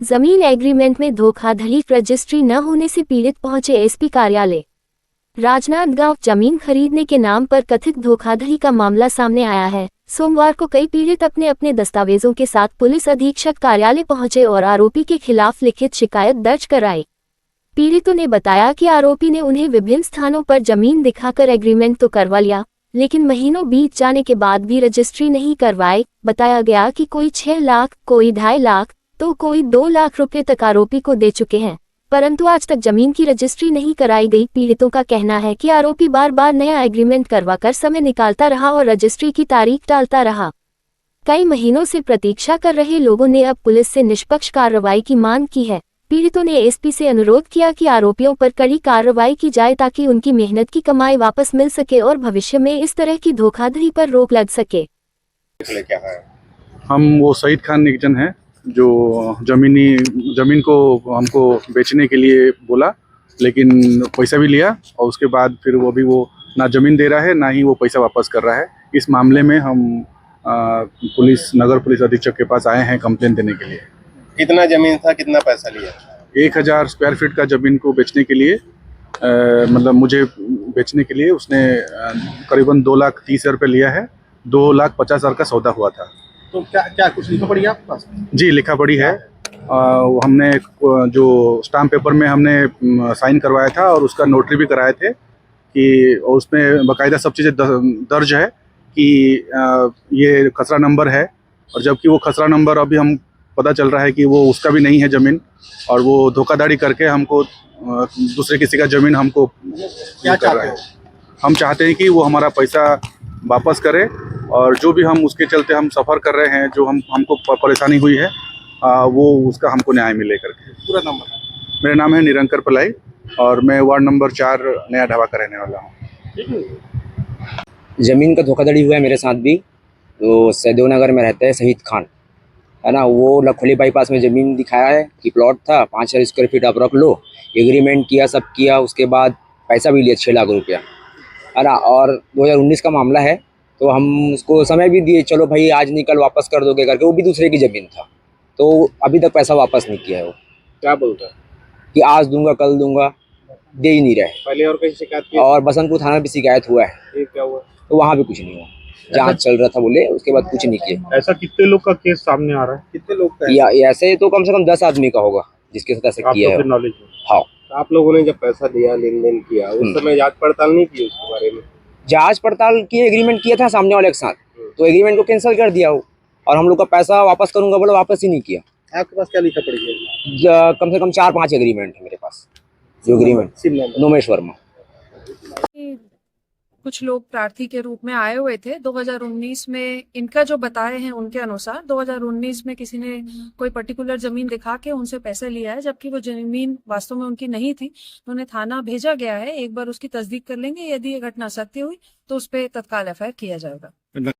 जमीन एग्रीमेंट में धोखाधड़ी, रजिस्ट्री न होने से पीड़ित पहुंचे एसपी कार्यालय। राजनांदगांव जमीन खरीदने के नाम पर कथित धोखाधड़ी का मामला सामने आया है। सोमवार को कई पीड़ित अपने अपने दस्तावेजों के साथ पुलिस अधीक्षक कार्यालय पहुंचे और आरोपी के खिलाफ लिखित शिकायत दर्ज कराई। पीड़ितों ने बताया कि आरोपी ने उन्हें विभिन्न स्थानों पर जमीन दिखाकर एग्रीमेंट तो करवा लिया, लेकिन महीनों बीत जाने के बाद भी रजिस्ट्री नहीं करवाई। बताया गया कि कोई 6 लाख, कोई 2.5 लाख, तो कोई 2 लाख रुपए तक आरोपी को दे चुके हैं, परंतु आज तक जमीन की रजिस्ट्री नहीं कराई गई। पीड़ितों का कहना है कि आरोपी बार बार नया एग्रीमेंट करवाकर समय निकालता रहा और रजिस्ट्री की तारीख टालता रहा। कई महीनों से प्रतीक्षा कर रहे लोगों ने अब पुलिस से निष्पक्ष कार्रवाई की मांग की है। पीड़ितों ने एसपी से अनुरोध किया कि आरोपियों पर कड़ी कार्रवाई की जाए ताकि उनकी मेहनत की कमाई वापस मिल सके और भविष्य में इस तरह की धोखाधड़ी पर रोक लग सके। हम वो सईद खान निकजन हैं जो जमीन को हमको बेचने के लिए बोला, लेकिन पैसा भी लिया और उसके बाद फिर वो ना जमीन दे रहा है ना ही वो पैसा वापस कर रहा है। इस मामले में हम नगर पुलिस अधीक्षक के पास आए हैं कंप्लेंट देने के लिए। कितना जमीन था, कितना पैसा लिया? 1000 स्क्वायर फीट का जमीन को बेचने के लिए मतलब मुझे बेचने के लिए उसने करीबन 2,30,000 रुपये लिया है। 2,50,000 का सौदा हुआ था। तो क्या कुछ लिखा पड़ी आपके पास? जी, लिखा पड़ी है। हमने जो स्टाम्प पेपर में हमने साइन करवाया था और उसका नोटरी भी कराए थे कि और उसमें बाकायदा सब चीज़ें दर्ज है कि ये खसरा नंबर है, और जबकि वो खसरा नंबर अभी हम पता चल रहा है कि वो उसका भी नहीं है ज़मीन, और वो धोखाधड़ी करके हमको दूसरे किसी का ज़मीन हमको क्या कर रहा है। हम चाहते हैं कि वो हमारा पैसा वापस करे, और जो भी हम उसके चलते हम सफ़र कर रहे हैं, जो हमको परेशानी हुई है, वो उसका हमको न्याय मिले करके। पूरा नंबर? मेरा नाम है निरंकर पलाई और मैं वार्ड नंबर 4 नया ढाबा का रहने वाला हूँ। ज़मीन का धोखाधड़ी हुआ है मेरे साथ भी। तो सैदो नगर में रहता है सईद खान, है ना। वो लखोली बाईपास में ज़मीन दिखाया है कि प्लॉट था, 5,000 स्क्वायर फीट आप रख लो। एग्रीमेंट किया, सब किया, उसके बाद पैसा भी लिया 6 लाख रुपया, है ना। और 2019 का मामला है, तो हम उसको समय भी दिए, चलो भाई आज निकल वापस कर दोगे करके। वो भी दूसरे की ज़मीन था, तो अभी तक पैसा वापस नहीं किया है। वो क्या बोलता है कि आज दूंगा, कल दूंगा, दे ही नहीं रहे। पहले और कहीं शिकायत की? और बसंतपुर थाना भी शिकायत हुआ है, ये क्या हुआ? तो वहाँ भी कुछ नहीं हुआ। जांच चल रहा था बोले, उसके बाद कुछ नहीं किया। ऐसा कितने लोग का केस सामने आ रहा है? कितने लोग का? या ऐसे तो कम से कम 10 आदमी का होगा जिसके साथ ऐसा किया है। नॉलेज में? हाँ। आप लोगों ने जब पैसा दिया, लेन देन किया, उस समय जांच पड़ताल नहीं की उसके बारे में? जांच पड़ताल की, एग्रीमेंट किया था सामने वाले के साथ, तो एग्रीमेंट को कैंसिल कर दिया वो, और हम लोग का पैसा वापस करूंगा बोला, वापस ही नहीं किया। आपके पास क्या लिखा पड़ी है? कम से कम 4-5 एग्रीमेंट है मेरे पास। जो एग्रीमेंट नोमेश वर्मा। कुछ लोग प्रार्थी के रूप में आए हुए थे 2019 में। इनका जो बताए हैं उनके अनुसार 2019 में किसी ने कोई पर्टिकुलर जमीन दिखा के उनसे पैसे लिया है, जबकि वो जमीन वास्तव में उनकी नहीं थी। उन्हें थाना भेजा गया है, एक बार उसकी तस्दीक कर लेंगे। यदि ये घटना सत्य हुई तो उस पर तत्काल एफआईआर किया जाएगा।